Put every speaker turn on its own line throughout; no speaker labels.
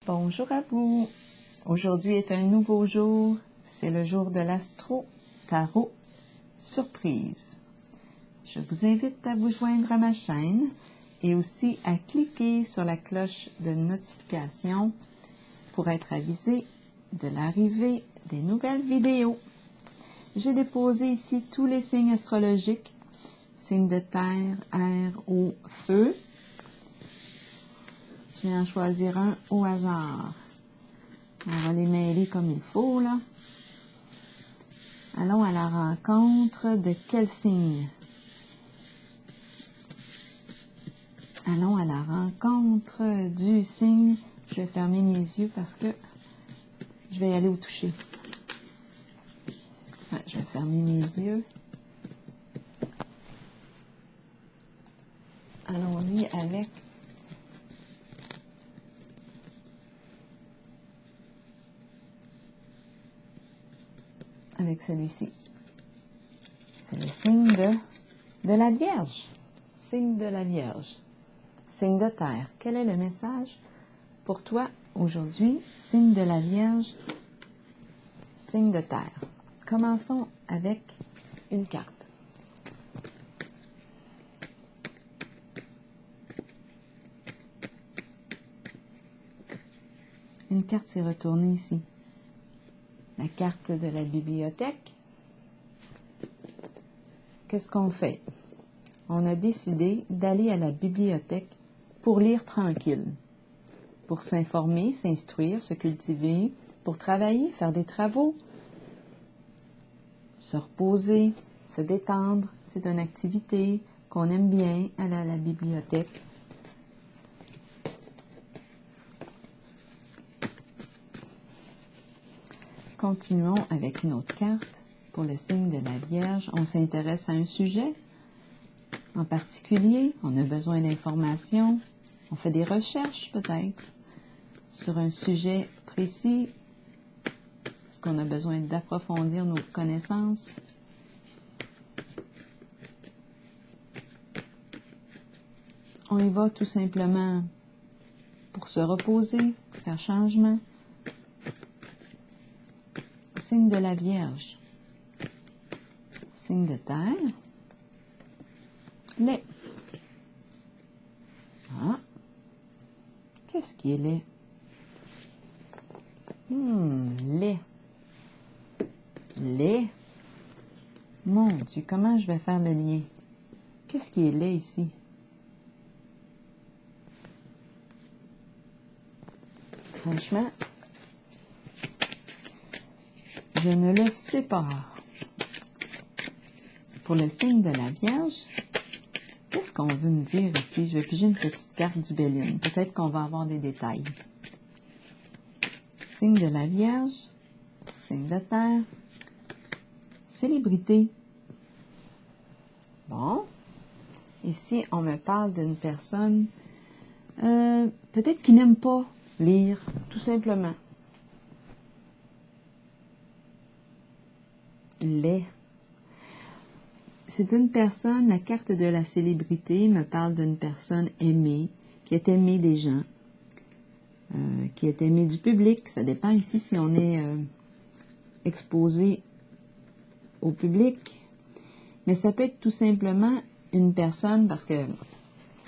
Bonjour à vous. Aujourd'hui est un nouveau jour. C'est le jour de l'Astro Tarot Surprise. Je vous invite à vous joindre à ma chaîne et aussi à cliquer sur la cloche de notification pour être avisé de l'arrivée des nouvelles vidéos. J'ai déposé ici tous les signes astrologiques, signes de terre, air, eau, feu. Je vais en choisir un au hasard. On va les mêler comme il faut, là. Allons à la rencontre de quel signe? Allons à la rencontre du signe. Je vais fermer mes yeux parce que je vais y aller au toucher. Ouais, je vais fermer mes yeux. Allons-y avec celui-ci. C'est le signe de la Vierge. Signe de la Vierge. Signe de terre. Quel est le message pour toi aujourd'hui? Signe de la Vierge, signe de terre. Commençons avec une carte. Une carte s'est retournée ici. La carte de la bibliothèque. Qu'est-ce qu'on fait? On a décidé d'aller à la bibliothèque pour lire tranquille, pour s'informer, s'instruire, se cultiver, pour travailler, faire des travaux, se reposer, se détendre. C'est une activité qu'on aime bien, aller à la bibliothèque. Continuons avec une autre carte. Pour le signe de la Vierge, on s'intéresse à un sujet en particulier. On a besoin d'informations. On fait des recherches peut-être sur un sujet précis. Est-ce qu'on a besoin d'approfondir nos connaissances? On y va tout simplement pour se reposer, faire changement. Signe de la Vierge. Signe de terre. Lait. Ah. Qu'est-ce qui est lait? Lait. Lait. Mon Dieu, comment je vais faire le lien? Qu'est-ce qui est lait ici? Franchement, je ne le sais pas. Pour le signe de la Vierge, qu'est-ce qu'on veut me dire ici? Je vais piger une petite carte du Béline. Peut-être qu'on va avoir des détails. Signe de la Vierge, signe de terre, célébrité. Bon. Ici, on me parle d'une personne peut-être qui n'aime pas lire, tout simplement. Lait. C'est une personne, la carte de la célébrité me parle d'une personne aimée, qui est aimée des gens, qui est aimée du public. Ça dépend ici si on est exposé au public. Mais ça peut être tout simplement une personne, parce que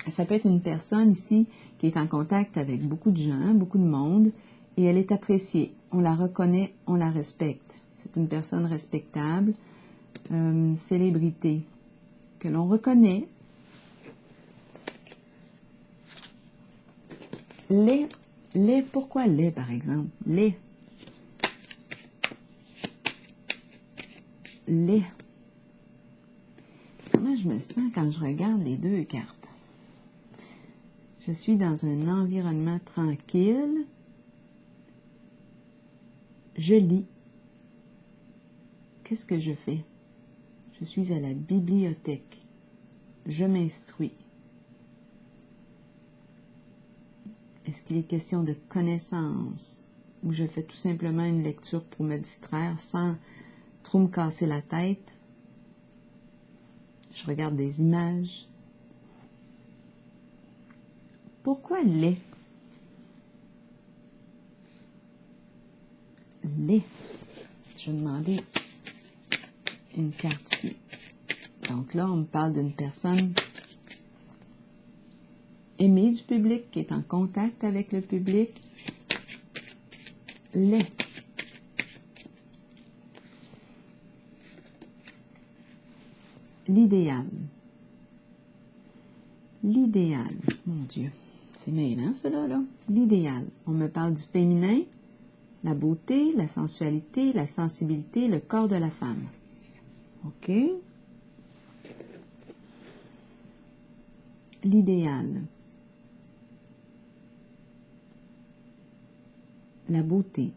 ça peut être une personne ici qui est en contact avec beaucoup de gens, beaucoup de monde, et elle est appréciée. On la reconnaît, on la respecte. C'est une personne respectable, célébrité, que l'on reconnaît. Lait, pourquoi lait par exemple? Lait. Comment je me sens quand je regarde les deux cartes? Je suis dans un environnement tranquille. Je lis. Qu'est-ce que je fais? Je suis à la bibliothèque. Je m'instruis. Est-ce qu'il est question de connaissance ou je fais tout simplement une lecture pour me distraire sans trop me casser la tête? Je regarde des images. Pourquoi lait? Les. Je vais demander une carte ici. Donc là, on me parle d'une personne aimée du public, qui est en contact avec le public. Les. L'idéal. L'idéal. Mon Dieu. C'est mêlant, cela, là. L'idéal. On me parle du féminin, la beauté, la sensualité, la sensibilité, le corps de la femme. OK? L'idéal. La beauté.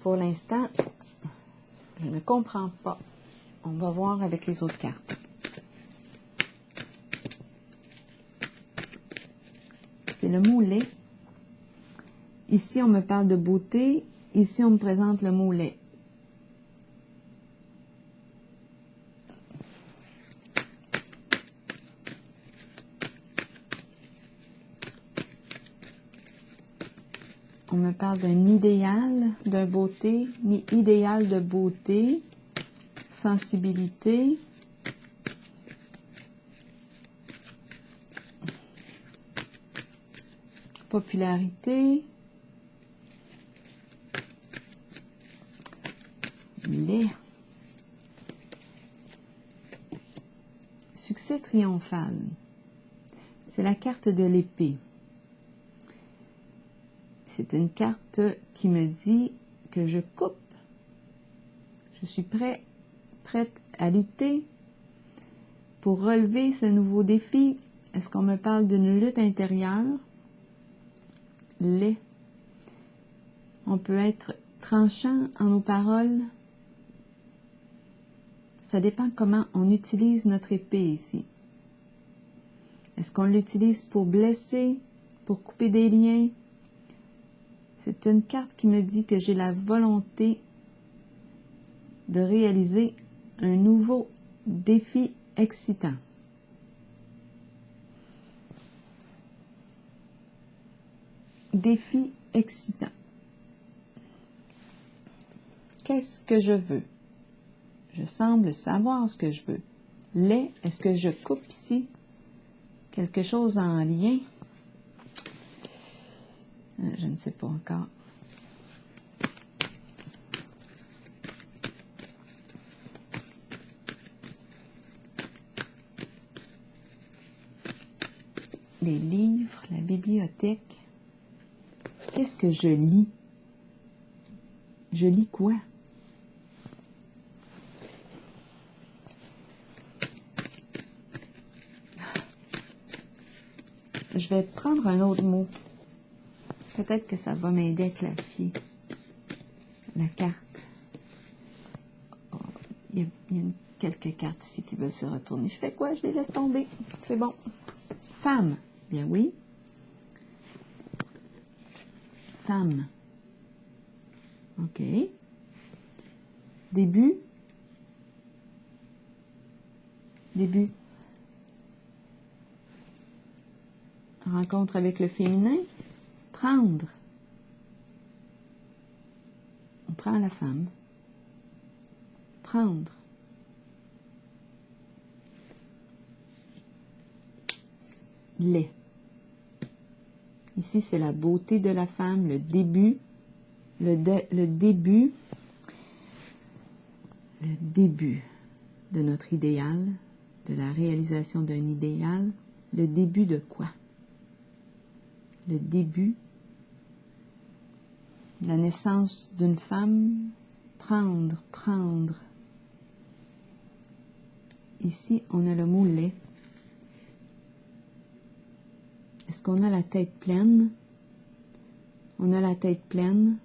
Pour l'instant, je ne comprends pas. On va voir avec les autres cartes. C'est le mot lait. Ici, on me parle de beauté. Ici, on me présente le mot lait. On me parle d'un idéal de beauté, ni idéal de beauté, sensibilité, popularité, lait, succès triomphal. C'est la carte de l'épée. C'est une carte qui me dit que je coupe. Je suis prête à lutter pour relever ce nouveau défi. Est-ce qu'on me parle d'une lutte intérieure? On peut être tranchant en nos paroles. Ça dépend comment on utilise notre épée ici. Est-ce qu'on l'utilise pour blesser, pour couper des liens? C'est une carte qui me dit que j'ai la volonté de réaliser un nouveau défi excitant. Défi excitant. Qu'est-ce que je veux? Je semble savoir ce que je veux. Est-ce que je coupe ici quelque chose en lien? Je ne sais pas encore. Les livres, la bibliothèque. Qu'est-ce que je lis? Je lis quoi? Je vais prendre un autre mot. Peut-être que ça va m'aider à clarifier la carte. Oh, il y a quelques cartes ici qui veulent se retourner. Je fais quoi? Je les laisse tomber. C'est bon. Femme. Bien oui. Femme. OK. Début. Début. Rencontre avec le féminin. Prendre. On prend la femme. Prendre. Lait. Ici, c'est la beauté de la femme, le début, le début de notre idéal, de la réalisation d'un idéal. Le début de quoi? Le début, la naissance d'une femme, prendre. Ici, on a le mot lait. Est-ce qu'on a la tête pleine? On a la tête pleine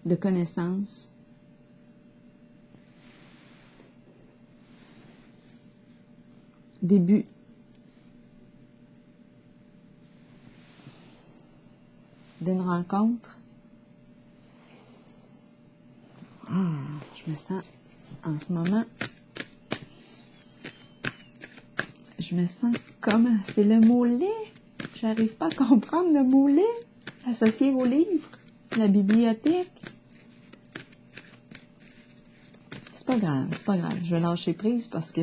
de connaissances. Début. D'une rencontre. Je me sens en ce moment Je me sens comment? C'est le mot lait. J'arrive pas à comprendre le mot lait associé au livre, la bibliothèque. C'est pas grave, c'est pas grave. Je vais lâcher prise parce que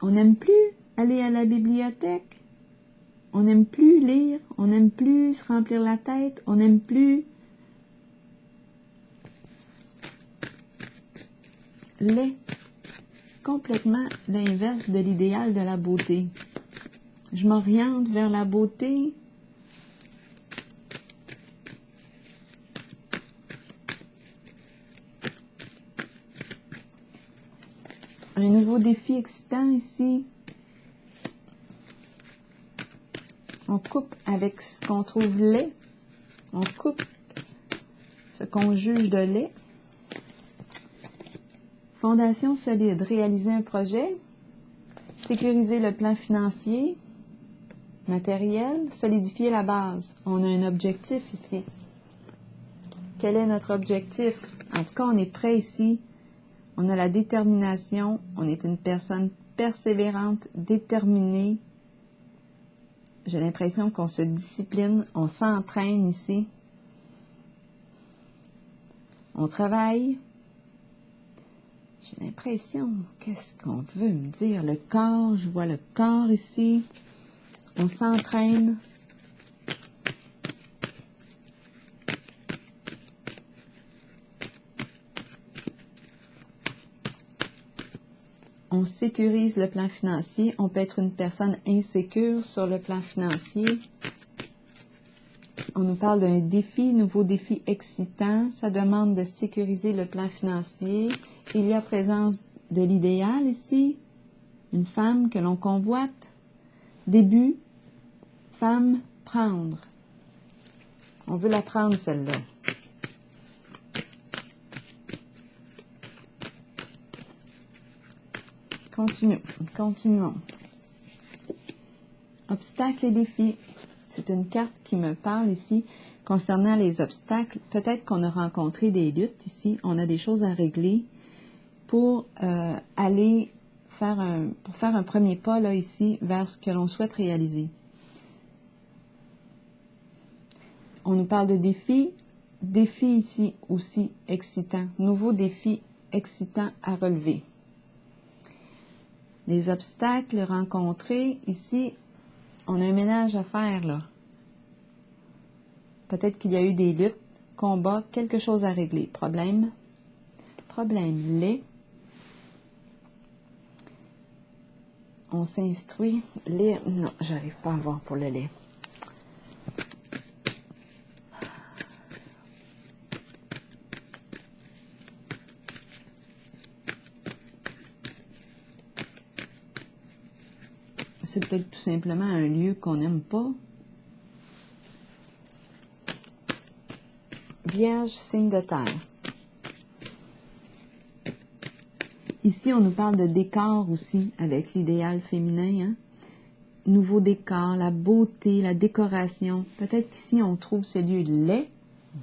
on n'aime plus aller à la bibliothèque. On n'aime plus lire. On n'aime plus se remplir la tête. On n'aime plus lait. Complètement l'inverse de l'idéal de la beauté. Je m'oriente vers la beauté. Un nouveau défi excitant ici. On coupe avec ce qu'on trouve laid. On coupe ce qu'on juge de laid. Fondation solide. Réaliser un projet. Sécuriser le plan financier. Matériel. Solidifier la base. On a un objectif ici. Quel est notre objectif? En tout cas, on est prêt ici. On a la détermination. On est une personne persévérante, déterminée. J'ai l'impression qu'on se discipline, on s'entraîne ici. On travaille. J'ai l'impression, qu'est-ce qu'on veut me dire? Le corps, je vois le corps ici. On s'entraîne. On sécurise le plan financier. On peut être une personne insécure sur le plan financier. On nous parle d'un défi, nouveau défi excitant. Ça demande de sécuriser le plan financier. Il y a présence de l'idéal ici. Une femme que l'on convoite. Début, femme, prendre. On veut la prendre, celle-là. Continuons. Obstacles et défis. C'est une carte qui me parle ici concernant les obstacles. Peut-être qu'on a rencontré des luttes ici. On a des choses à régler pour aller faire un premier pas là ici vers ce que l'on souhaite réaliser. On nous parle de défis. Défis ici aussi excitants. Nouveau défi excitant à relever. Les obstacles rencontrés, ici, on a un ménage à faire, là. Peut-être qu'il y a eu des luttes, combats, quelque chose à régler. Problème, lait. On s'instruit. Lait, non, j'arrive pas à voir pour le lait. C'est peut-être tout simplement un lieu qu'on n'aime pas. Vierge, signe de terre. Ici, on nous parle de décor aussi, avec l'idéal féminin. Hein? Nouveau décor, la beauté, la décoration. Peut-être qu'ici, on trouve ce lieu laid,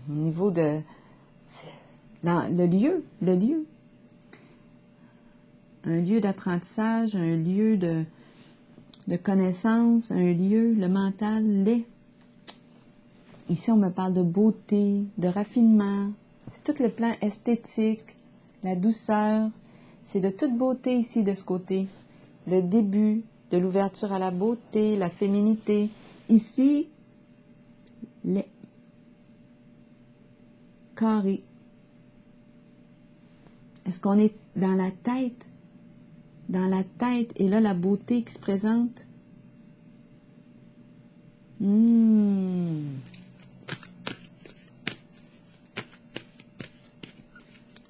au niveau de... le lieu. Un lieu d'apprentissage, un lieu de connaissance, un lieu, le mental, laid. Ici, on me parle de beauté, de raffinement. C'est tout le plan esthétique, la douceur. C'est de toute beauté ici, de ce côté. Le début de l'ouverture à la beauté, la féminité. Ici, les carrés. Est-ce qu'on est dans la tête? Dans la tête, et là, la beauté qui se présente. On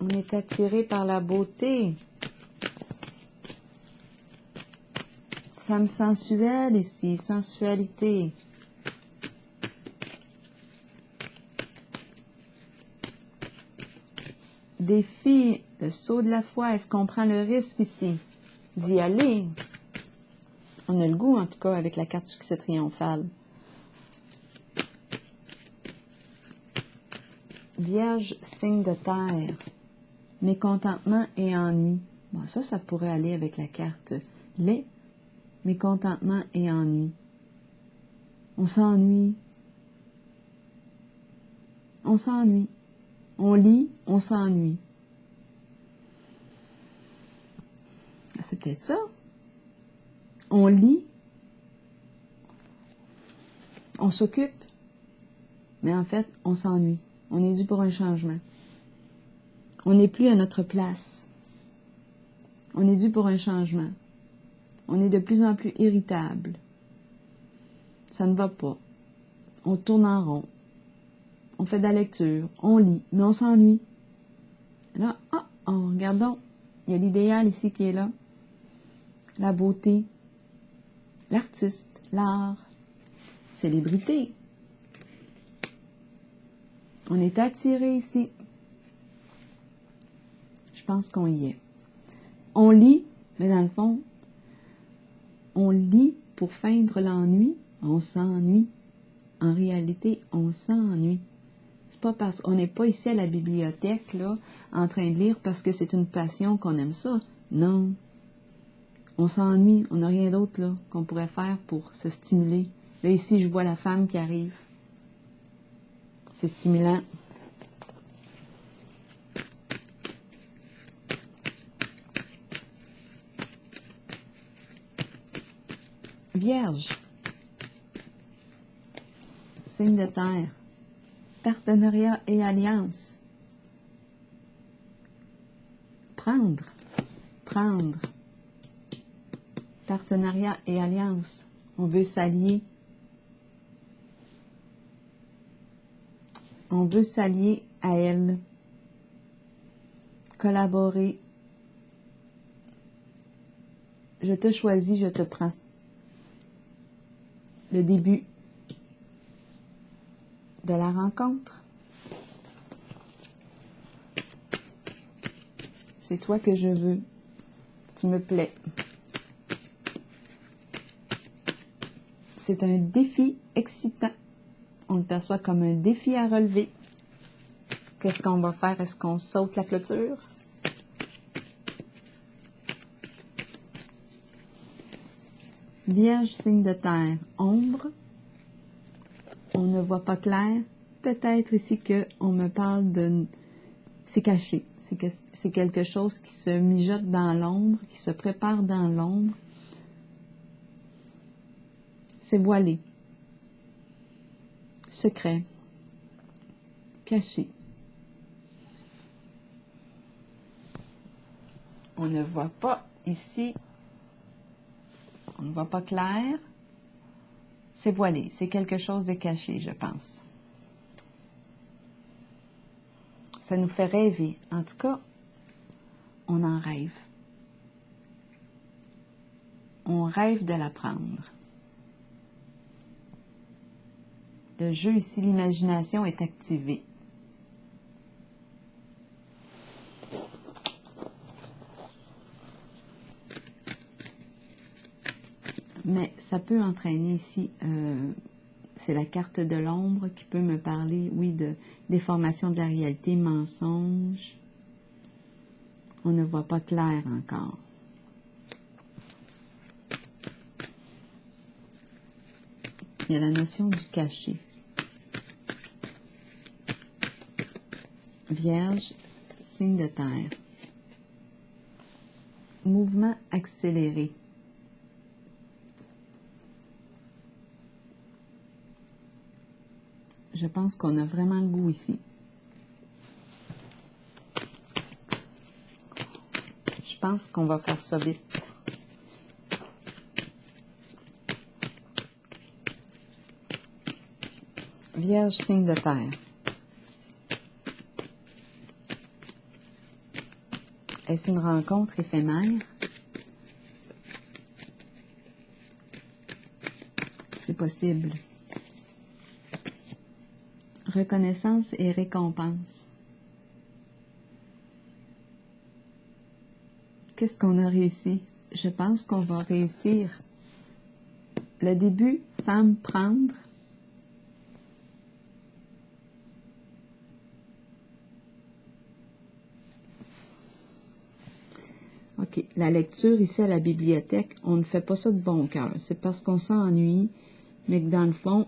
est attiré par la beauté. Femme sensuelle ici, sensualité. Défi, le saut de la foi. Est-ce qu'on prend le risque ici d'y aller? On a le goût, en tout cas, avec la carte succès triomphale. Vierge, signe de terre. Mécontentement et ennui. Bon, ça pourrait aller avec la carte lait, mécontentement et ennui. On s'ennuie. On s'ennuie. On lit, on s'ennuie. C'est peut-être ça. On lit, on s'occupe, mais en fait, on s'ennuie. On est dû pour un changement. On n'est plus à notre place. On est dû pour un changement. On est de plus en plus irritable. Ça ne va pas. On tourne en rond. On fait de la lecture. On lit, mais on s'ennuie. Là, regardons. Il y a l'idéal ici qui est là. La beauté. L'artiste. L'art. Célébrité. On est attiré ici. Je pense qu'on y est. On lit, mais dans le fond, on lit pour feindre l'ennui. On s'ennuie. En réalité, on s'ennuie. C'est pas parce qu'on n'est pas ici à la bibliothèque, là, en train de lire parce que c'est une passion qu'on aime ça. Non. On s'ennuie. On n'a rien d'autre, là, qu'on pourrait faire pour se stimuler. Là, ici, je vois la femme qui arrive. C'est stimulant. Vierge. Signe de terre. Partenariat et alliance. Prendre. Prendre. Partenariat et alliance. On veut s'allier. On veut s'allier à elle. Collaborer. Je te choisis, je te prends. Le début de la rencontre. C'est toi que je veux. Tu me plais. C'est un défi excitant. On le perçoit comme un défi à relever. Qu'est-ce qu'on va faire? Est-ce qu'on saute la clôture? Vierge, signe de terre, ombre. On ne voit pas clair. Peut-être ici qu'on me parle de... C'est caché. C'est quelque chose qui se mijote dans l'ombre, qui se prépare dans l'ombre. C'est voilé. Secret. Caché. On ne voit pas ici. On ne voit pas clair. C'est voilé. C'est quelque chose de caché, je pense. Ça nous fait rêver. En tout cas, on en rêve. On rêve de l'apprendre. Le jeu ici, l'imagination est activée. Mais ça peut entraîner ici, c'est la carte de l'ombre qui peut me parler, oui, de déformation de la réalité, mensonge. On ne voit pas clair encore. Il y a la notion du caché. Vierge, signe de terre. Mouvement accéléré. Je pense qu'on a vraiment le goût ici. Je pense qu'on va faire ça vite. Vierge, signe de terre. Est-ce une rencontre éphémère? C'est possible. Reconnaissance et récompense. Qu'est-ce qu'on a réussi? Je pense qu'on va réussir. Le début, femme prendre. OK, OK, la lecture ici à la bibliothèque, on ne fait pas ça de bon cœur. C'est parce qu'on s'ennuie, mais que dans le fond,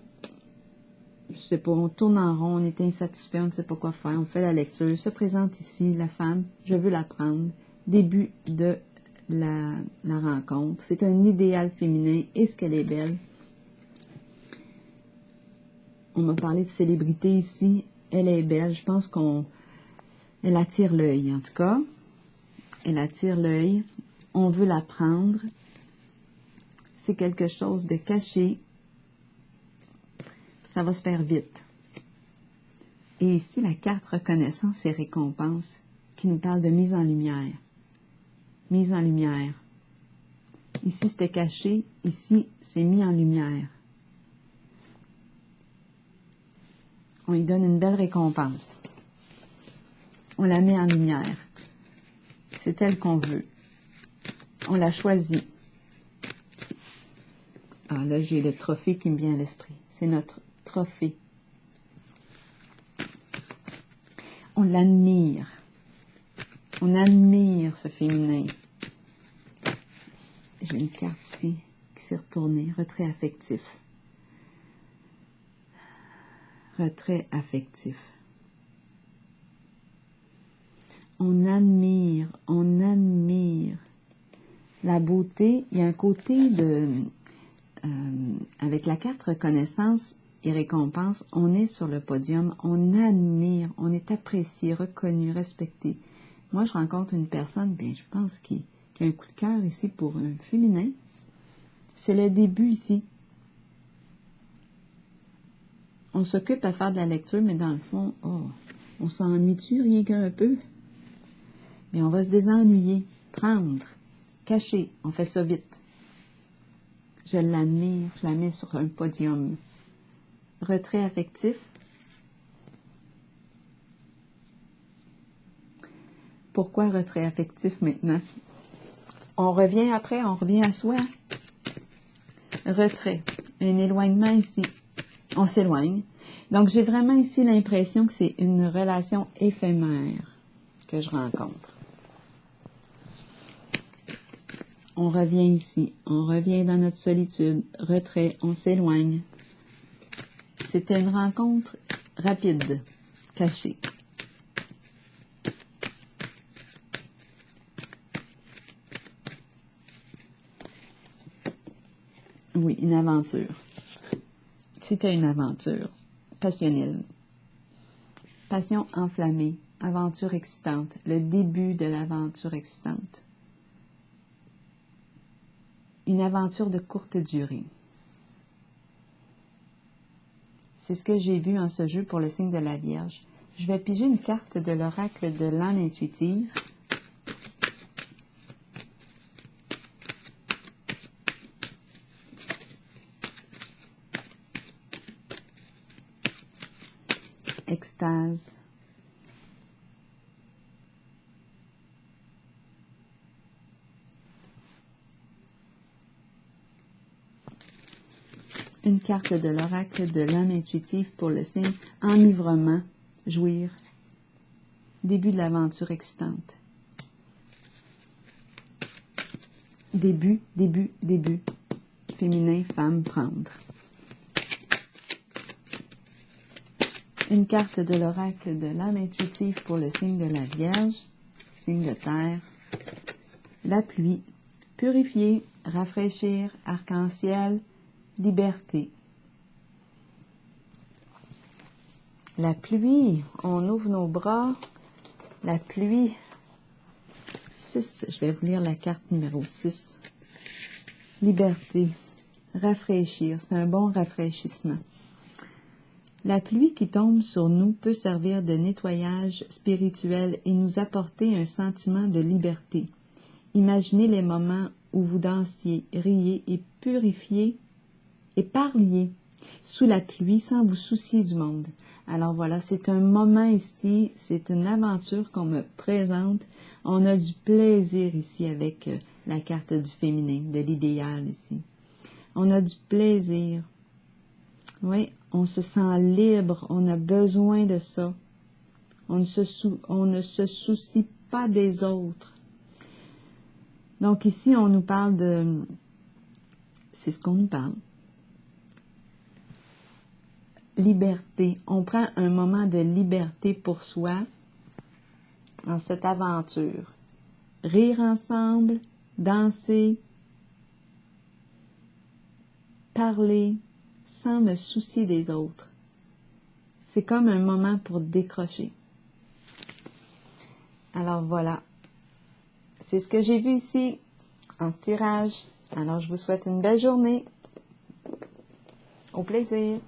je sais pas, on tourne en rond, on est insatisfait, on ne sait pas quoi faire, on fait la lecture. Se présente ici la femme, je veux la prendre. Début de la rencontre. C'est un idéal féminin. Est-ce qu'elle est belle? On m'a parlé de célébrité ici. Elle est belle. Je pense elle attire l'œil, en tout cas. Elle attire l'œil. On veut la prendre. C'est quelque chose de caché. Ça va se faire vite. Et ici, la carte reconnaissance et récompense qui nous parle de mise en lumière. Mise en lumière. Ici, c'était caché. Ici, c'est mis en lumière. On lui donne une belle récompense. On la met en lumière. C'est elle qu'on veut. On la choisit. Ah, là, j'ai le trophée qui me vient à l'esprit. C'est notre trophée. On l'admire. On admire ce féminin. J'ai une carte ici qui s'est retournée. Retrait affectif. Retrait affectif. On admire la beauté. Il y a un côté de... avec la carte reconnaissance et récompense, on est sur le podium, on admire, on est apprécié, reconnu, respecté. Moi, je rencontre une personne, bien, je pense qui a un coup de cœur ici pour un féminin. C'est le début ici. On s'occupe à faire de la lecture, mais dans le fond, on s'ennuie-tu rien qu'un peu? Mais on va se désennuyer, prendre, cacher, on fait ça vite. Je l'admire, je la mets sur un podium. Retrait affectif. Pourquoi retrait affectif maintenant? On revient à soi. Retrait, un éloignement ici. On s'éloigne. Donc, j'ai vraiment ici l'impression que c'est une relation éphémère que je rencontre. On revient ici. On revient dans notre solitude. Retrait, on s'éloigne. C'était une rencontre rapide, cachée. Oui, une aventure. C'était une aventure passionnelle. Passion enflammée, aventure excitante, le début de l'aventure excitante. Une aventure de courte durée. C'est ce que j'ai vu en ce jeu pour le signe de la Vierge. Je vais piger une carte de l'oracle de l'âme intuitive. Extase. Une carte de l'oracle de l'âme intuitive pour le signe enivrement, jouir. Début de l'aventure excitante. Début. Féminin, femme, prendre. Une carte de l'oracle de l'âme intuitive pour le signe de la Vierge, signe de terre. La pluie, purifier, rafraîchir, arc-en-ciel, liberté. La pluie, on ouvre nos bras. La pluie, 6, je vais vous lire la carte numéro 6. Liberté, rafraîchir, c'est un bon rafraîchissement. La pluie qui tombe sur nous peut servir de nettoyage spirituel et nous apporter un sentiment de liberté. Imaginez les moments où vous dansiez, riez et purifiez et parliez sous la pluie sans vous soucier du monde. Alors voilà, c'est un moment ici, c'est une aventure qu'on me présente. On a du plaisir ici avec la carte du féminin, de l'idéal ici. On a du plaisir. Oui, on se sent libre, on a besoin de ça. On ne se soucie pas des autres. Donc ici, on nous parle de... C'est ce qu'on nous parle. Liberté. On prend un moment de liberté pour soi dans cette aventure. Rire ensemble, danser, parler sans me soucier des autres. C'est comme un moment pour décrocher. Alors voilà. C'est ce que j'ai vu ici en ce tirage. Alors je vous souhaite une belle journée. Au plaisir.